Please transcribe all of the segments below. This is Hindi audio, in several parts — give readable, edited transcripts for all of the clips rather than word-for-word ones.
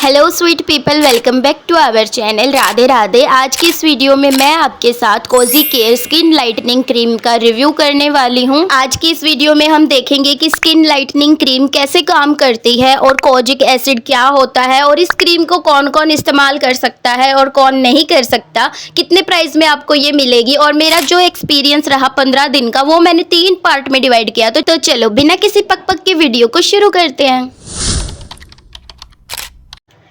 Hello sweet people, welcome back to our channel. Radhe Radhe. आज की इस वीडियो में मैं आपके साथ cozy care skin lightening cream का रिव्यू करने वाली हूं। आज की इस वीडियो में हम देखेंगे कि स्किन लाइटनिंग क्रीम कैसे काम करती है और कोजिक एसिड क्या होता है और इस क्रीम को कौन कौन इस्तेमाल कर सकता है और कौन नहीं कर सकता, कितने प्राइस में आपको ये मिलेगी और मेरा जो एक्सपीरियंस रहा 15 दिन का वो मैंने 3 पार्ट में डिवाइड किया। तो चलो बिना किसी पक के वीडियो को शुरू करते हैं।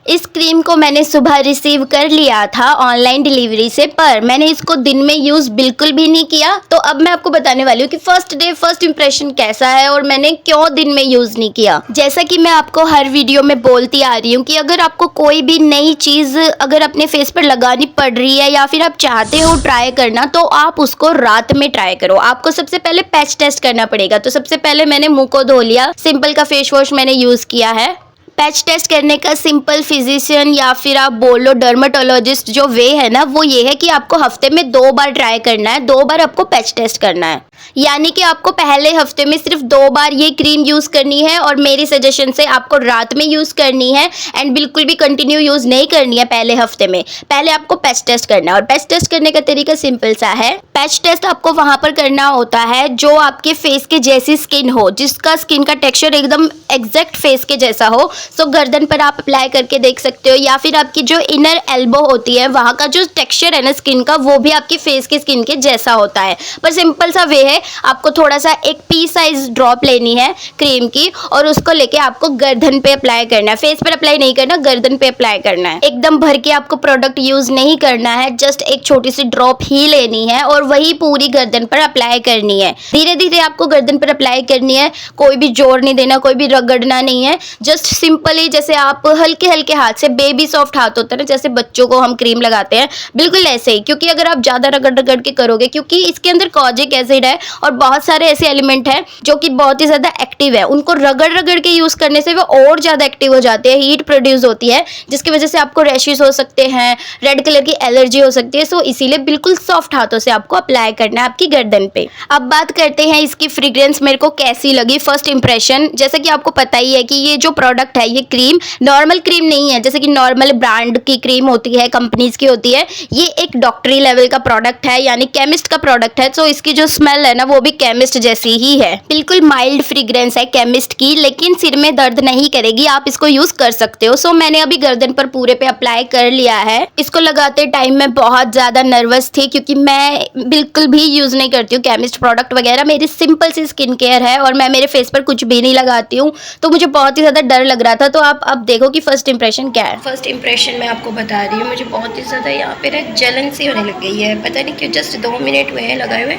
इस क्रीम को मैंने सुबह रिसीव कर लिया था ऑनलाइन डिलीवरी से, पर मैंने इसको दिन में यूज़ बिल्कुल भी नहीं किया। तो अब मैं आपको बताने वाली हूँ कि फर्स्ट डे फर्स्ट इंप्रेशन कैसा है और मैंने क्यों दिन में यूज़ नहीं किया। जैसा कि मैं आपको हर वीडियो में बोलती आ रही हूँ कि अगर आपको कोई भी नई चीज़ अगर अपने फेस पर लगानी पड़ रही है या फिर आप चाहते हो ट्राई करना, तो आप उसको रात में ट्राई करो। आपको सबसे पहले पैच टेस्ट करना पड़ेगा। तो सबसे पहले मैंने मुँह को धो लिया, सिंपल का फेस वॉश मैंने यूज़ किया है। पैच टेस्ट करने का सिंपल फिजिशियन या फिर आप बोलो डर्मेटोलॉजिस्ट जो वे है ना, वो ये है कि आपको हफ्ते में 2 बार ट्राई करना है, 2 बार आपको पैच टेस्ट करना है। यानी कि आपको पहले हफ्ते में सिर्फ 2 बार ये क्रीम यूज़ करनी है और मेरी सजेशन से आपको रात में यूज़ करनी है एंड बिल्कुल भी कंटिन्यू यूज़ नहीं करनी है पहले हफ्ते में। पहले आपको पैच टेस्ट करना है और पैच टेस्ट करने का तरीका सिंपल सा है। पैच टेस्ट आपको वहाँ पर करना होता है जो आपके फेस के जैसी स्किन हो, जिसका स्किन का टेक्सचर एकदम एग्जैक्ट फेस के जैसा हो। सो गर्दन पर आप अप्लाई करके देख सकते हो या फिर आपकी जो इनर एल्बो होती है वहाँ का जो टेक्सचर है ना स्किन का, वो भी आपकी फेस की स्किन के जैसा होता है। पर सिंपल सा वे है, आपको थोड़ा सा एक पी साइज ड्रॉप लेनी है क्रीम की और उसको लेके आपको गर्दन पे अप्लाई करना है। फेस पर अप्लाई नहीं करना, गर्दन पे अप्लाई करना है। एकदम भर के आपको प्रोडक्ट यूज नहीं करना है, जस्ट एक छोटी सी ड्रॉप ही लेनी है और वही पूरी गर्दन पर अप्लाई करनी है। धीरे धीरे आपको गर्दन पर अप्लाई करनी है, कोई भी जोर नहीं देना, कोई भी रगड़ना नहीं है। जस्ट सिंपली जैसे आप हल्के हल्के हाथ से, बेबी सॉफ्ट हाथ होता है ना, जैसे बच्चों को हम क्रीम लगाते हैं, बिल्कुल ऐसे ही। क्योंकि अगर आप ज्यादा रगड़ रगड़ के करोगे, क्योंकि इसके अंदर कोजिक एसिड है और बहुत सारे ऐसे एलिमेंट हैं जो कि बहुत ही ज्यादा एक्टिव है, उनको रगड़ रगड़ के यूज करने से वो और ज्यादा एक्टिव हो जाते हैं, हीट प्रोड्यूस होती है जिसकी वजह से आपको रैशेस हो सकते हैं, रेड कलर की एलर्जी हो सकती है। सो इसीलिए बिल्कुल सॉफ्ट हाथों से आपको अप्लाई करना है आपकी गर्दन पे। अब बात करते हैं इसकी फ्रेग्रेंस मेरे को कैसी लगी, फर्स्ट इंप्रेशन। जैसा कि आपको पता ही है कि ये जो प्रोडक्ट है, ये क्रीम नॉर्मल क्रीम नहीं है जैसे कि नॉर्मल ब्रांड की क्रीम होती है, कंपनीज की होती है। ये एक डॉक्टरी लेवल का प्रोडक्ट है, यानी केमिस्ट का प्रोडक्ट है। सो इसकी जो स्मेल है ना, वो भी केमिस्ट जैसी ही है। बिल्कुल माइल्ड फ्रेग्रेंस है केमिस्ट की, लेकिन सिर में दर्द नहीं करेगी, आप इसको यूज कर सकते हो। सो मैंने अभी गर्दन पर पूरे पे अप्लाई कर लिया है। इसको लगाते टाइम मैं बहुत ज्यादा नर्वस थी क्योंकि मैं बिल्कुल भी यूज नहीं करती हूँ केमिस्ट प्रोडक्ट वगैरह। मेरी सिंपल सी स्किन केयर है और मैं मेरे फेस पर कुछ भी नहीं लगाती हूँ, तो मुझे बहुत ही ज्यादा डर लग रहा था। तो आप अब देखो कि फर्स्ट इंप्रेशन क्या है। फर्स्ट इंप्रेशन मैं आपको बता रही हूँ, मुझे बहुत ही ज्यादा यहाँ पे ना जलन सी होने लग गई है, पता नहीं क्यों। जस्ट 2 मिनट हुए हैं लगाए हुए,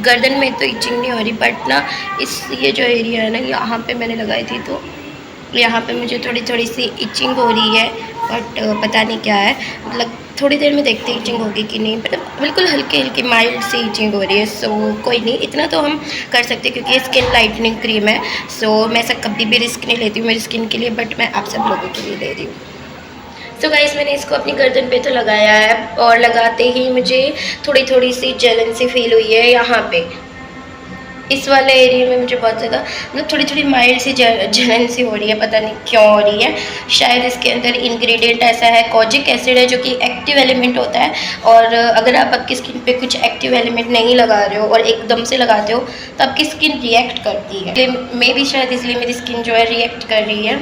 गर्दन में तो इचिंग नहीं हो रही, बट ना इस ये जो एरिया है ना, यहाँ पे मैंने लगाई थी तो यहाँ पे मुझे थोड़ी थोड़ी सी इचिंग हो रही है, बट पता नहीं क्या है। मतलब थोड़ी देर में देखते इचिंग होगी कि नहीं, मतलब बिल्कुल हल्की हल्की माइल्ड सी इचिंग हो रही है। सो कोई नहीं, इतना तो हम कर सकते हैं क्योंकि ये स्किन लाइटनिंग क्रीम है। सो मैं ऐसा कभी भी रिस्क नहीं लेती हूँ मेरी स्किन के लिए, बट मैं आप सब लोगों के लिए ले रही हूँ। तो गाइस मैंने इसको अपनी गर्दन पे तो लगाया है और लगाते ही मुझे थोड़ी थोड़ी सी जलन सी फील हुई है यहाँ पे। इस वाले एरिया में मुझे बहुत ज़्यादा मतलब थोड़ी थोड़ी माइल्ड सी जलन सी हो रही है, पता नहीं क्यों हो रही है। शायद इसके अंदर इंग्रेडिएंट ऐसा है, कोजिक एसिड है, जो कि एक्टिव एलिमेंट होता है। और अगर आप आपकी स्किन पे कुछ एक्टिव एलिमेंट नहीं लगा रहे हो और एकदम से लगाते हो तो आपकी स्किन रिएक्ट करती है। मे भी शायद इसलिए मेरी स्किन जो है रिएक्ट कर रही है।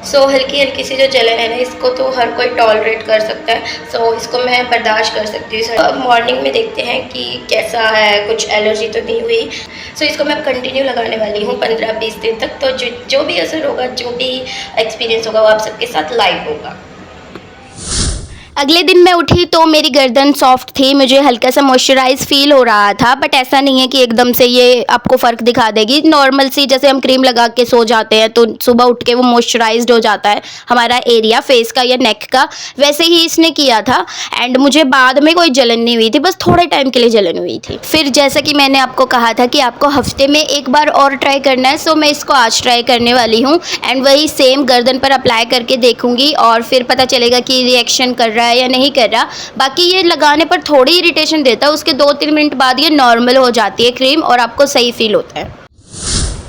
सो हल्की हल्की सी जो जलन है ना, इसको तो हर कोई टॉलरेट कर सकता है। सो इसको मैं बर्दाश्त कर सकती हूँ। अब मॉर्निंग में देखते हैं कि कैसा है, कुछ एलर्जी तो नहीं हुई। सो इसको मैं कंटिन्यू लगाने वाली हूँ 15-20 दिन तक। तो जो भी असर होगा, जो भी एक्सपीरियंस होगा, वो आप सबके साथ लाइव होगा। अगले दिन मैं उठी तो मेरी गर्दन सॉफ्ट थी, मुझे हल्का सा मॉइस्चराइज फील हो रहा था, बट ऐसा नहीं है कि एकदम से ये आपको फ़र्क दिखा देगी। नॉर्मल सी जैसे हम क्रीम लगा के सो जाते हैं तो सुबह उठ के वो मॉइस्चराइज्ड हो जाता है हमारा एरिया फेस का या नेक का, वैसे ही इसने किया था। एंड मुझे बाद में कोई जलन नहीं हुई थी, बस थोड़े टाइम के लिए जलन हुई थी। फिर जैसा कि मैंने आपको कहा था कि आपको हफ्ते में 1 बार और ट्राई करना है, सो मैं इसको आज ट्राई करने वाली हूँ एंड वही सेम गर्दन पर अप्लाई करके देखूँगी और फिर पता चलेगा कि रिएक्शन कर रहा है या नहीं कर रहा। बाकी ये लगाने पर थोड़ी इरिटेशन देता है, उसके 2-3 मिनट बाद ये नॉर्मल हो जाती है क्रीम और आपको सही फील होता है।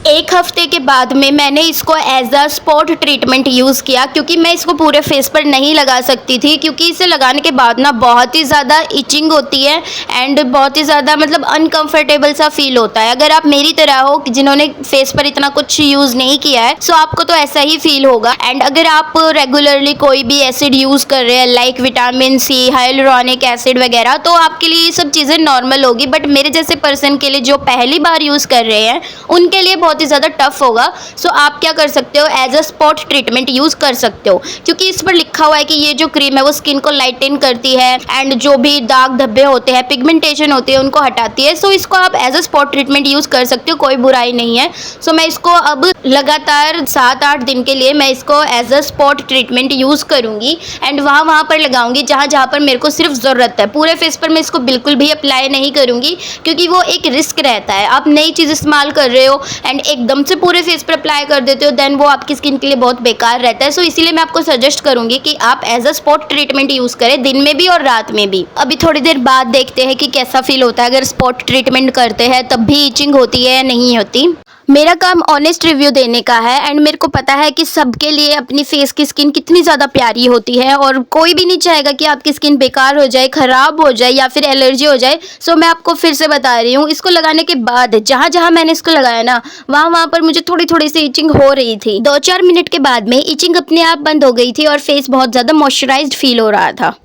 1 हफ्ते के बाद में मैंने इसको as a spot treatment use किया, क्योंकि मैं इसको पूरे फेस पर नहीं लगा सकती थी, क्योंकि इसे लगाने के बाद ना बहुत ही ज़्यादा इचिंग होती है एंड बहुत ही ज़्यादा मतलब अनकंफर्टेबल सा फील होता है। अगर आप मेरी तरह हो कि जिन्होंने फेस पर इतना कुछ यूज़ नहीं किया है, सो आपको तो ऐसा ही फील होगा। एंड अगर आप रेगुलरली कोई भी एसिड यूज़ कर रहे हैं like vitamin C, hyaluronic acid वगैरह, तो आपके लिए ये सब चीज़ें नॉर्मल होगी। बट मेरे जैसे पर्सन के लिए जो पहली बार यूज़ कर रहे हैं उनके लिए बहुत ही ज़्यादा टफ होगा। सो आप क्या कर सकते हो, as a spot treatment use कर सकते हो, क्योंकि इस पर लिखा हुआ है कि ये जो क्रीम है वो स्किन को लाइटन करती है एंड जो भी दाग धब्बे होते हैं, पिगमेंटेशन होती है, उनको हटाती है। सो इसको आप as a spot treatment use कर सकते हो, कोई बुराई नहीं है। सो मैं इसको अब लगातार 7-8 दिन के लिए मैं इसको as a spot treatment use करूँगी एंड वहाँ पर लगाऊंगी जहाँ पर मेरे को सिर्फ ज़रूरत है। पूरे फेस पर मैं इसको बिल्कुल भी अप्लाई नहीं करूँगी, क्योंकि वो एक रिस्क रहता है। आप नई चीज़ इस्तेमाल कर रहे हो एंड एकदम से पूरे फेस पर अप्लाई कर देते हो, देन वो आपकी स्किन के लिए बहुत बेकार रहता है। सो इसीलिए मैं आपको सजेस्ट करूंगी कि आप as a spot treatment use करें, दिन में भी और रात में भी। अभी थोड़ी देर बाद देखते हैं कि कैसा फील होता है अगर स्पॉट ट्रीटमेंट करते हैं तब भी इचिंग होती है या नहीं होती। मेरा काम ऑनेस्ट रिव्यू देने का है एंड मेरे को पता है कि सबके लिए अपनी फेस की स्किन कितनी ज़्यादा प्यारी होती है और कोई भी नहीं चाहेगा कि आपकी स्किन बेकार हो जाए, ख़राब हो जाए या फिर एलर्जी हो जाए। सो मैं आपको फिर से बता रही हूँ, इसको लगाने के बाद जहाँ जहाँ मैंने इसको लगाया ना, वहाँ पर मुझे थोड़ी थोड़ी सी इचिंग हो रही थी। 2-4 मिनट के बाद में इचिंग अपने आप बंद हो गई थी और फेस बहुत ज़्यादा मॉइस्चराइज्ड फील हो रहा था।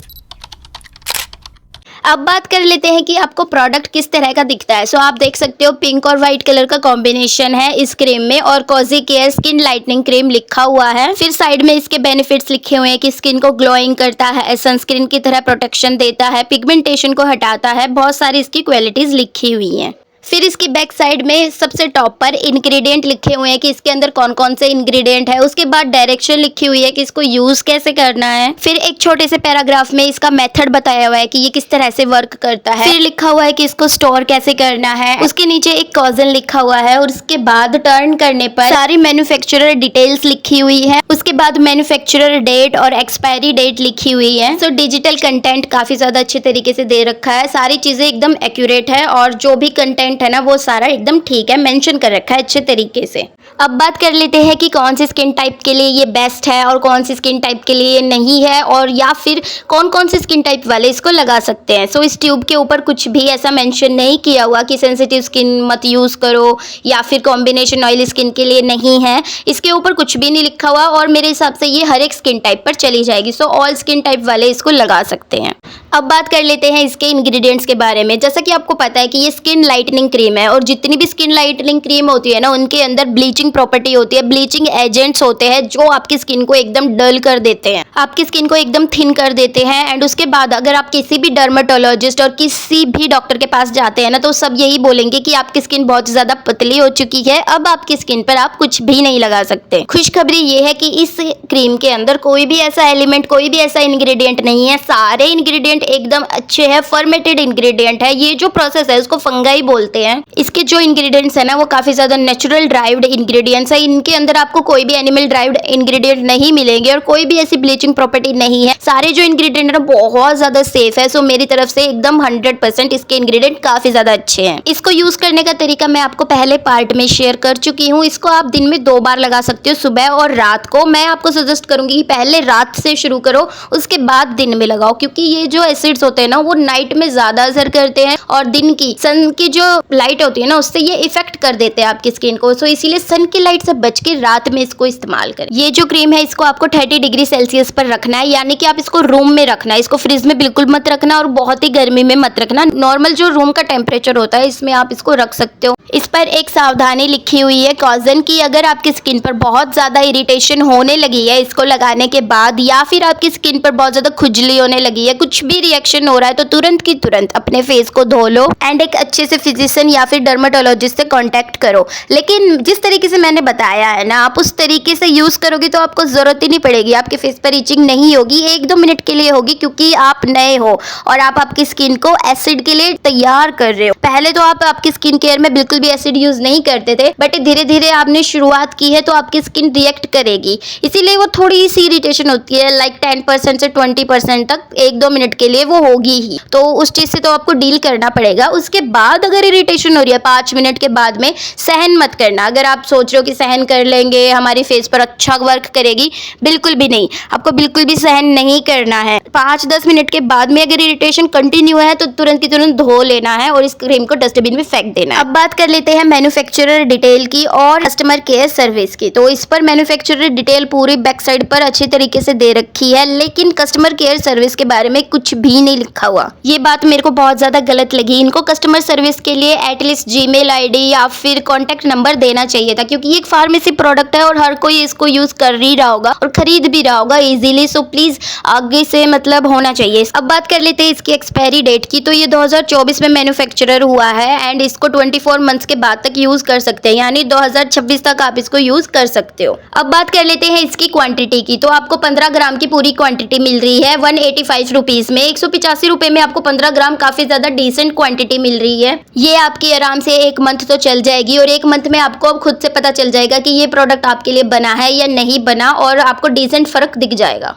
अब बात कर लेते हैं कि आपको प्रोडक्ट किस तरह का दिखता है। सो आप देख सकते हो पिंक और वाइट कलर का कॉम्बिनेशन है इस क्रीम में और cozy care skin lightening cream लिखा हुआ है। फिर साइड में इसके बेनिफिट्स लिखे हुए हैं कि स्किन को ग्लोइंग करता है, सनस्क्रीन की तरह प्रोटेक्शन देता है, पिगमेंटेशन को हटाता है, बहुत सारी इसकी क्वालिटीज लिखी हुई हैं। फिर इसकी बैक साइड में सबसे टॉप पर इंग्रेडिएंट लिखे हुए हैं कि इसके अंदर कौन कौन से इंग्रेडिएंट है। उसके बाद डायरेक्शन लिखी हुई है कि इसको यूज कैसे करना है। फिर एक छोटे से पैराग्राफ में इसका मेथड बताया हुआ है कि ये किस तरह से वर्क करता है। फिर लिखा हुआ है कि इसको स्टोर कैसे करना है। उसके नीचे एक कॉजन लिखा हुआ है और उसके बाद टर्न करने पर सारी मैन्युफैक्चरर डिटेल्स लिखी हुई है। उसके बाद मैन्युफैक्चरर डेट और एक्सपायरी डेट लिखी हुई है। सो डिजिटल कंटेंट काफी ज्यादा अच्छे तरीके से दे रखा है, सारी चीजें एकदम एक्यूरेट है और जो भी कंटेंट है ना वो सारा एकदम ठीक है, मेंशन कर रखा है अच्छे तरीके से। अब बात कर लेते हैं कि कौन सी स्किन टाइप के लिए ये बेस्ट है और कौन सी स्किन टाइप के लिए ये नहीं है, और या फिर कौन कौन सी स्किन टाइप वाले इसको लगा सकते हैं। सो इस ट्यूब के ऊपर कुछ भी ऐसा मेंशन नहीं किया हुआ कि सेंसिटिव स्किन मत यूज़ करो या फिर कॉम्बिनेशन ऑयली स्किन के लिए नहीं है। इसके ऊपर कुछ भी नहीं लिखा हुआ और मेरे हिसाब से ये हर एक स्किन टाइप पर चली जाएगी। सो ऑल स्किन टाइप वाले इसको लगा सकते हैं। अब बात कर लेते हैं इसके इंग्रेडिएंट्स के बारे में। जैसा कि आपको पता है कि ये स्किन लाइटनिंग क्रीम है और जितनी भी स्किन लाइटनिंग क्रीम होती है ना उनके अंदर ब्लीचिंग प्रॉपर्टी होती है, ब्लीचिंग एजेंट्स होते हैं जो आपकी स्किन को एकदम डल कर देते हैं, आपकी स्किन को एकदम थिन कर देते हैं। एंड उसके बाद अगर आप किसी भी डर्मेटोलॉजिस्ट और किसी भी डॉक्टर के पास जाते हैं ना तो सब यही बोलेंगे कि आपकी स्किन बहुत ज़्यादा पतली हो चुकी है, अब आपकी स्किन पर आप कुछ भी नहीं लगा सकते। खुशखबरी ये है कि इस क्रीम के अंदर कोई भी ऐसा एलिमेंट, कोई भी ऐसा इंग्रेडिएंट नहीं है, सारे इंग्रेडिएंट एकदम अच्छे हैं, फर्मेटेड इंग्रेडिएंट है। ये जो प्रोसेस है उसको फंगाई बोलते हैं। इसके जो इंग्रेडिएंट्स है ना वो काफी ज्यादा नेचुरल ड्राइव्ड इंग्रेडिएंट्स है। इनके अंदर आपको कोई भी एनिमल ड्राइव्ड इंग्रेडिएंट नहीं मिलेंगे और कोई भी ऐसी ब्लीचिंग प्रॉपर्टी नहीं है। सारे जो इंग्रेडिएंट है बहुत ज्यादा सेफ है। सो मेरी तरफ से एकदम 100% इसके इंग्रेडिएंट काफी ज्यादा अच्छे हैं। इसको यूज करने का तरीका मैं आपको पहले पार्ट में शेयर कर चुकी हूँ। इसको आप दिन में 2 बार लगा सकते हो, सुबह और रात को। मैं आपको सजेस्ट करूंगी कि पहले रात से शुरू करो, उसके बाद दिन में लगाओ, क्योंकि ये जो एसिड्स होते हैं ना वो नाइट में ज्यादा असर करते हैं और दिन की सन की जो लाइट होती है ना उससे ये इफेक्ट कर देते हैं आपकी स्किन को। सो इसीलिए सन की लाइट से बच के रात में इसको इस्तेमाल करें। ये जो क्रीम है इसको आपको 30 डिग्री सेल्सियस पर रखना है, यानी कि आप इसको रूम में रखना है। इसको फ्रिज में बिल्कुल मत रखना और बहुत ही गर्मी में मत रखना। नॉर्मल जो रूम का टेम्परेचर होता है इसमें आप इसको रख सकते हो। इस पर एक सावधानी लिखी हुई है कॉजन की, अगर आपकी स्किन पर बहुत ज्यादा इरिटेशन होने लगी है इसको लगाने के बाद, या फिर आपकी स्किन पर बहुत ज्यादा खुजली होने लगी है, कुछ भी रिएक्शन हो रहा है, तो तुरंत की तुरंत अपने फेस को धो लो एंड एक अच्छे से फिजिशियन या फिर डर्मेटोलॉजिस्ट से कांटेक्ट करो। लेकिन जिस तरीके से मैंने बताया है ना आप उस तरीके से यूज करोगे तो आपको जरूरत ही नहीं पड़ेगी, आपके फेस पर इचिंग नहीं होगी। 1-2 मिनट के लिए होगी क्योंकि आप नए हो और आप आपकी स्किन को एसिड के लिए तैयार कर रहे हो। पहले तो आप आपकी स्किन केयर में बिल्कुल भी एसिड यूज नहीं करते थे, बट धीरे धीरे आपने शुरुआत की है तो आपकी स्किन रिएक्ट करेगी, इसीलिए वो थोड़ी सी इरिटेशन होती है, लाइक 10% से 20% तक 1-2 मिनट के लिए वो होगी ही, तो उस चीज़ से तो आपको डील करना पड़ेगा। उसके बाद अगर इरिटेशन हो रही है 5 मिनट के बाद में, सहन मत करना। अगर आप सोच रहे हो कि सहन कर लेंगे, हमारी फेस पर अच्छा वर्क करेगी, बिल्कुल भी नहीं, आपको बिल्कुल भी सहन नहीं करना है। 5-10 मिनट के बाद में अगर इरिटेशन कंटिन्यू है तो तुरंत की तुरंत धो लेना है और इस क्रीम को डस्टबिन में फेंक देना है। अब बात कर लेते हैं मैन्युफैक्चरर डिटेल की और कस्टमर केयर सर्विस की। तो इस पर मैन्युफैक्चरर डिटेल पूरी बैक साइड पर अच्छी तरीके से दे रखी है, लेकिन कस्टमर केयर सर्विस के बारे में कुछ भी नहीं लिखा हुआ। ये बात मेरे को बहुत ज्यादा गलत लगी। इनको कस्टमर सर्विस के लिए एटलीस्ट जीमेल आईडी या फिर कॉन्टेक्ट नंबर देना चाहिए था, क्योंकि ये एक फार्मेसी प्रोडक्ट है और हर कोई इसको यूज कर ही रहा होगा और खरीद भी रहा होगा इजीली। सो प्लीज आगे से मतलब होना चाहिए। अब बात कर लेते हैं इसकी एक्सपायरी डेट की। तो ये 2024 में मैन्युफैक्चरर हुआ है एंड इसको 24 मंथ्स के बाद तक यूज कर सकते हैं, यानी 2026 तक आप इसको यूज कर सकते हो। अब बात कर लेते हैं इसकी क्वांटिटी की। तो आपको 15 ग्राम की पूरी क्वांटिटी मिल रही है 185 रुपीज में। 185 रुपए में आपको 15 ग्राम काफी ज्यादा डिसेंट क्वांटिटी मिल रही है। ये आपकी आराम से 1 मंथ तो चल जाएगी और 1 मंथ में आपको अब खुद से पता चल जाएगा कि ये प्रोडक्ट आपके लिए बना है या नहीं बना, और आपको डिसेंट फर्क दिख जाएगा।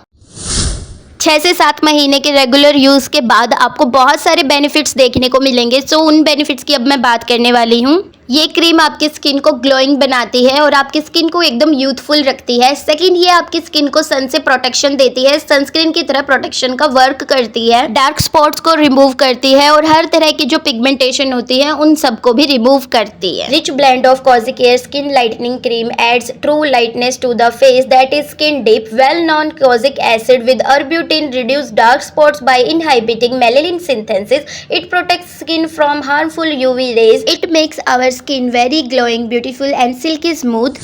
6 से 7 महीने के रेगुलर यूज़ के बाद आपको बहुत सारे बेनिफिट्स देखने को मिलेंगे। सो उन बेनिफिट्स की अब मैं बात करने वाली हूँ। ये क्रीम आपकी स्किन को ग्लोइंग बनाती है और आपकी स्किन को एकदम यूथफुल रखती है। सेकंड, ये आपकी स्किन को सन से प्रोटेक्शन देती है, सनस्क्रीन की तरह प्रोटेक्शन का वर्क करती है। डार्क स्पॉट्स को रिमूव करती है और हर तरह की जो पिगमेंटेशन होती है उन सबको भी रिमूव करती है। Rich blend of kojic air skin lightening cream adds true lightness to the face that is skin deep well non kojic acid with arbutin reduce dark spots by inhibiting melanin synthesis. It protects skin from harmful UV rays. It makes our skin very glowing, beautiful and silky smooth.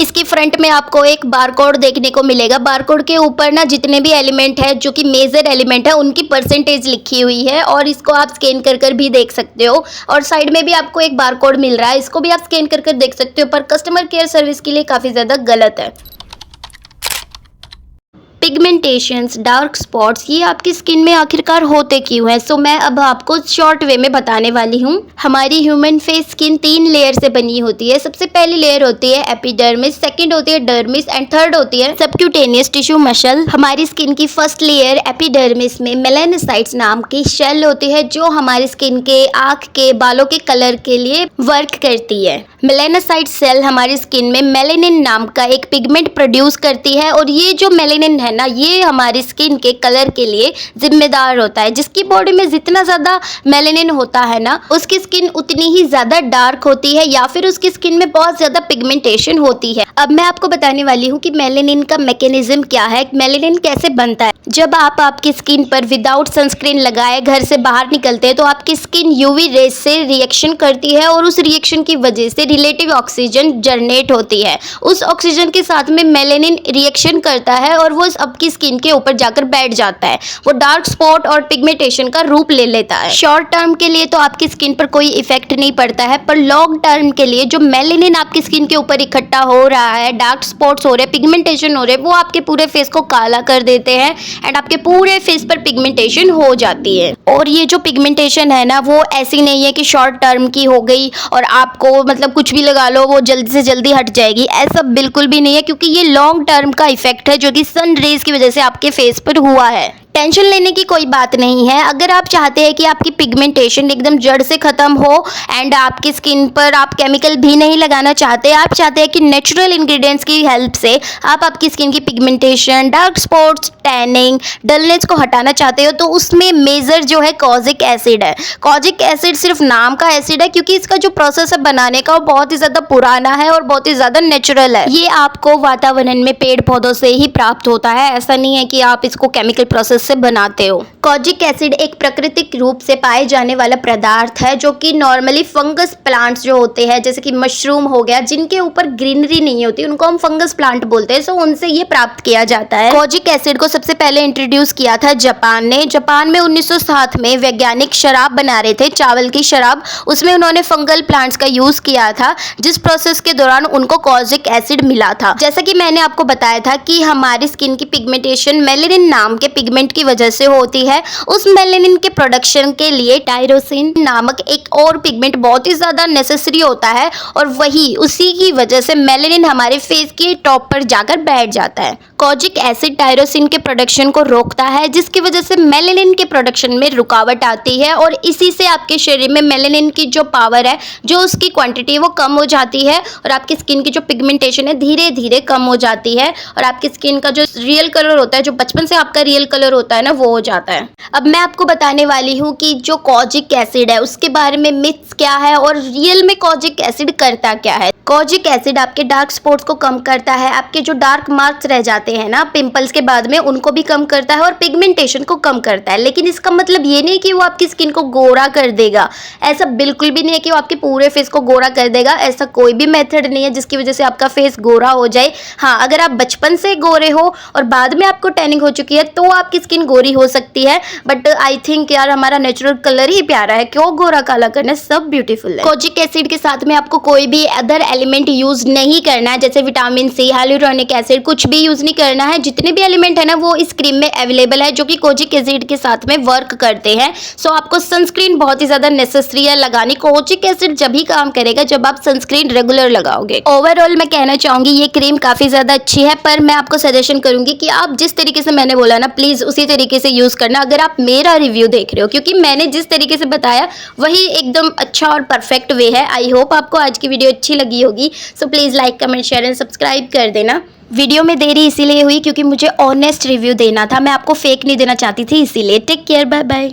इसकी फ्रंट में आपको एक बारकोड देखने को मिलेगा। बारकोड के ऊपर ना जितने भी एलिमेंट है जो कि मेजर एलिमेंट है उनकी परसेंटेज लिखी हुई है और इसको आप स्कैन कर भी देख सकते हो। और साइड में भी आपको एक बारकोड मिल रहा है, इसको भी आप स्कैन कर देख सकते हो, पर कस्टमर केयर सर्विस के लिए काफ़ी ज़्यादा गलत है। पिगमेंटेशंस, डार्क स्पॉट्स, ये आपकी स्किन में आखिरकार होते क्यों हैं? सो मैं अब आपको शॉर्ट वे में बताने वाली हूँ। हमारी ह्यूमन फेस स्किन 3 लेयर से बनी होती है। सबसे पहली लेयर होती है एपिडर्मिस, सेकंड होती है डर्मिस एंड थर्ड होती है सबक्यूटेनियस टिश्यू मसल। हमारी स्किन की फर्स्ट लेयर एपिडर्मिस में मेलानोसाइट्स नाम की शेल होती है जो हमारी स्किन के, आँख के, बालों के कलर के लिए वर्क करती है। मेलानोसाइट सेल हमारी स्किन में मेलानिन नाम का एक पिगमेंट प्रोड्यूस करती है और ये जो मेलानिन है ना, ये हमारी स्किन के कलर के लिए जिम्मेदार होता है। जिसकी बॉडी में जितना ज़्यादा मेलानिन होता है ना, उसकी स्किन उतनी ही ज़्यादा डार्क होती है या फिर उसकी स्किन में बहुत ज़्यादा पिगमेंटेशन होती है। अब मैं आपको बताने वाली हूँ कि मेलानिन का मैकेनिज्म क्या है, मेलानिन कैसे बनता है। जब आप आपकी स्किन पर विदाउट सनस्क्रीन लगाए घर से बाहर निकलते हैं तो आपकी स्किन यूवी रेज से रिएक्शन करती है और उस रिएक्शन की वजह से रिलेटिव ऑक्सीजन जनरेट होती है। उस ऑक्सीजन के साथ में मेलानिन रिएक्शन करता है और वो आपकी स्किन के ऊपर जाकर बैठ जाता है। वो डार्क स्पॉट और पिगमेंटेशन का रूप ले लेता है। शॉर्ट टर्म के लिए तो आपकी स्किन पर कोई इफेक्ट नहीं पड़ता है, पर लॉन्ग टर्म के लिए जो मेलानिन आपकी स्किन के ऊपर इकट्ठा हो रहा है, डार्क स्पॉट्स हो रहे हैं, पिगमेंटेशन हो रहे हैं, वो आपके पूरे फेस को काला कर देते हैं एंड आपके पूरे फेस पर पिगमेंटेशन हो जाती है। और ये जो पिगमेंटेशन है ना, वो ऐसी नहीं है कि शॉर्ट टर्म की हो गई और आपको मतलब कुछ भी लगा लो वो जल्दी से जल्दी हट जाएगी, ऐसा बिल्कुल भी नहीं है, क्योंकि ये लॉन्ग टर्म का इफेक्ट है जो कि सन रेज की वजह से आपके फेस पर हुआ है। टेंशन लेने की कोई बात नहीं है। अगर आप चाहते हैं कि आपकी पिगमेंटेशन एकदम जड़ से ख़त्म हो एंड आपकी स्किन पर आप केमिकल भी नहीं लगाना चाहते, आप चाहते हैं कि नेचुरल इंग्रेडिएंट्स की हेल्प से आप आपकी स्किन की pigmentation, dark spots, tanning, dullness को हटाना चाहते हो, तो उसमें मेजर जो है कॉजिक एसिड है। कॉजिक एसिड सिर्फ नाम का एसिड है, क्योंकि इसका जो प्रोसेस है बनाने का वो बहुत ही ज़्यादा पुराना है और बहुत ही ज़्यादा नेचुरल है। ये आपको वातावरण में पेड़ पौधों से ही प्राप्त होता है, ऐसा नहीं है कि आप इसको केमिकल प्रोसेस से बनाते हो। कॉजिक एसिड एक प्राकृतिक रूप से पाए जाने वाला पदार्थ है जो कि नॉर्मली फंगस प्लांट्स जो होते हैं, जैसे कि मशरूम हो गया, जिनके ऊपर ग्रीनरी नहीं होती, उनको हम फंगस प्लांट बोलते हैं। सो उनसे ये प्राप्त किया जाता है। कॉजिक एसिड को सबसे पहले इंट्रोड्यूस किया था जापान ने। जापान में 1907 में वैज्ञानिक शराब बना रहे थे, चावल की शराब। उसमें उन्होंने फंगल प्लांट्स का यूज किया था, जिस प्रोसेस के दौरान उनको कॉजिक एसिड मिला था। जैसा कि मैंने आपको बताया था कि हमारी स्किन की पिगमेंटेशन मेलानिन नाम के पिगमेंट की वजह से होती है। उस मेलेनिन के प्रोडक्शन के लिए टायरोसिन नामक एक और पिगमेंट बहुत ही ज़्यादा नेसेसरी होता है और वही उसी की वजह से मेलेनिन हमारे फेस के टॉप पर जाकर बैठ जाता है। कोजिक एसिड टायरोसिन के प्रोडक्शन को रोकता है, जिसकी वजह से मेलेनिन के प्रोडक्शन में रुकावट आती है और इसी से आपके शरीर में मेलेनिन की जो पावर है, जो उसकी क्वांटिटी है, वो कम हो जाती है और आपकी स्किन की जो पिगमेंटेशन है धीरे धीरे कम हो जाती है और आपकी स्किन का जो रियल कलर होता है, जो बचपन से आपका रियल कलर होता है ना, वो हो जाता है। अब मैं आपको बताने वाली हूँ कि जो कोजिक एसिड है उसके बारे में मिथ्स क्या है और रियल में कोजिक एसिड करता क्या है। कोजिक एसिड आपके डार्क स्पॉट्स को कम करता है, आपके जो डार्क मार्क्स रह जाते हैं ना पिंपल्स के बाद में, उनको भी कम करता है और पिगमेंटेशन को कम करता है। लेकिन इसका मतलब ये नहीं कि वो आपकी स्किन को गोरा कर देगा, ऐसा बिल्कुल भी नहीं है कि वो आपके पूरे फेस को गोरा कर देगा। ऐसा कोई भी मेथड नहीं है जिसकी वजह से आपका फेस गोरा हो जाए। हाँ, अगर आप बचपन से गोरे हो और बाद में आपको टैनिंग हो चुकी है तो आपकी स्किन गोरी हो सकती है, बट आई थिंक यार हमारा नेचुरल कलर ही प्यारा है, क्यों गोरा काला करना, सब ब्यूटीफुल है। कोजिक एसिड के साथ में आपको कोई भी अदर एलिमेंट यूज नहीं करना है, जैसे विटामिन सी, हाइलुरोनिक एसिड, कुछ भी यूज नहीं करना है। जितने भी एलिमेंट है ना वो इस क्रीम में अवेलेबल है जो कि कोजिक एसिड के साथ में वर्क करते हैं। सो आपको सनस्क्रीन बहुत ही ज्यादा नेसेसरी है लगानी। कोजिक एसिड जब ही काम करेगा जब आप सनस्क्रीन रेगुलर लगाओगे। ओवरऑल मैं कहना चाहूंगी ये क्रीम काफी ज्यादा अच्छी है, पर मैं आपको सजेशन करूंगी कि आप जिस तरीके से मैंने बोला ना प्लीज उसी तरीके से यूज करना, अगर आप मेरा रिव्यू देख रहे हो, क्योंकि मैंने जिस तरीके से बताया वही एकदम अच्छा और परफेक्ट वे है। आई होप आपको आज की वीडियो अच्छी लगी होगी। So please like, comment, share and subscribe कर देना। वीडियो में देरी इसीलिए हुई क्योंकि मुझे ऑनेस्ट रिव्यू देना था, मैं आपको फेक नहीं देना चाहती थी, इसीलिए। Take care, bye bye.